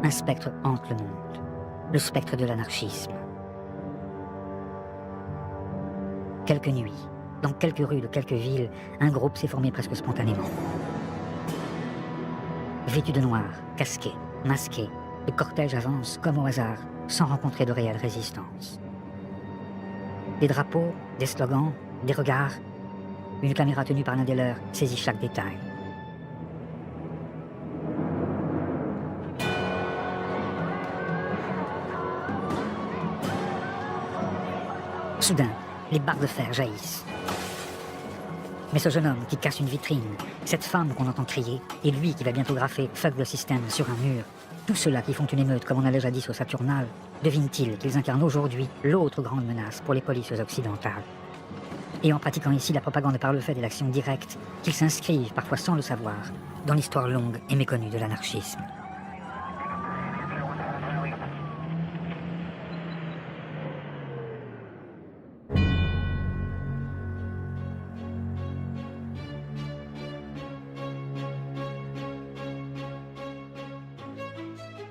Un spectre hante le monde, le spectre de l'anarchisme. Quelques nuits, dans quelques rues de quelques villes, un groupe s'est formé presque spontanément. Vêtu de noir, casqué, masqué, le cortège avance comme au hasard, sans rencontrer de réelle résistance. Des drapeaux, des slogans, des regards. Une caméra tenue par l'un des leurs saisit chaque détail. Soudain, les barres de fer jaillissent. Mais ce jeune homme qui casse une vitrine, cette femme qu'on entend crier, et lui qui va bientôt graffer « Fuck le système » sur un mur, tous ceux-là qui font une émeute comme on allait jadis au Saturnal, devinent-ils qu'ils incarnent aujourd'hui l'autre grande menace pour les polices occidentales? Et en pratiquant ici la propagande par le fait de l'action directe, qu'ils s'inscrivent, parfois sans le savoir, dans l'histoire longue et méconnue de l'anarchisme.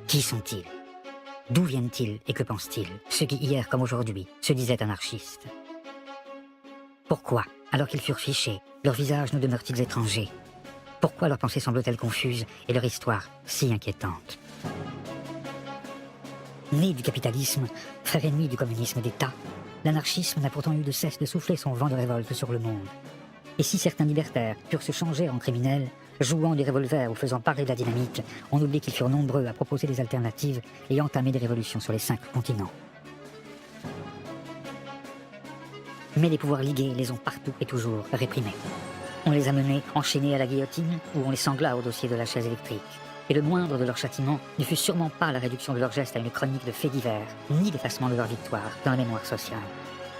Qui sont-ils? D'où viennent-ils et que pensent-ils, ceux qui hier comme aujourd'hui se disaient anarchistes? Pourquoi, alors qu'ils furent fichés, leurs visages nous demeurent-ils étrangers? Pourquoi leurs pensées semblent-elles confuses et leur histoire si inquiétante? Né du capitalisme, frère ennemi du communisme d'État, l'anarchisme n'a pourtant eu de cesse de souffler son vent de révolte sur le monde. Et si certains libertaires purent se changer en criminels, jouant des revolvers ou faisant parler de la dynamite, on oublie qu'ils furent nombreux à proposer des alternatives et entamer des révolutions sur les 5 continents. Mais les pouvoirs ligués les ont partout et toujours réprimés. On les a menés enchaînés à la guillotine ou on les sangla au dossier de la chaise électrique. Et le moindre de leurs châtiments ne fut sûrement pas la réduction de leurs gestes à une chronique de faits divers, ni l'effacement de leur victoire dans la mémoire sociale.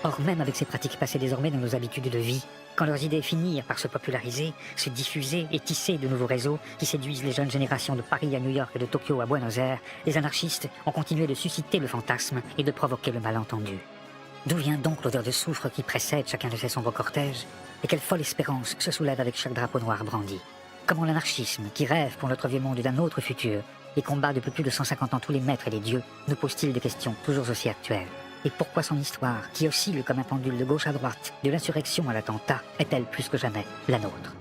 Or, même avec ces pratiques passées désormais dans nos habitudes de vie, quand leurs idées finirent par se populariser, se diffuser et tisser de nouveaux réseaux qui séduisent les jeunes générations de Paris à New York et de Tokyo à Buenos Aires, les anarchistes ont continué de susciter le fantasme et de provoquer le malentendu. D'où vient donc l'odeur de soufre qui précède chacun de ces sombres cortèges? Et quelle folle espérance se soulève avec chaque drapeau noir brandi? Comment l'anarchisme, qui rêve pour notre vieux monde d'un autre futur et combat depuis plus de 150 ans tous les maîtres et les dieux, nous pose-t-il des questions toujours aussi actuelles? Et pourquoi son histoire, qui oscille comme un pendule de gauche à droite, de l'insurrection à l'attentat, est-elle plus que jamais la nôtre?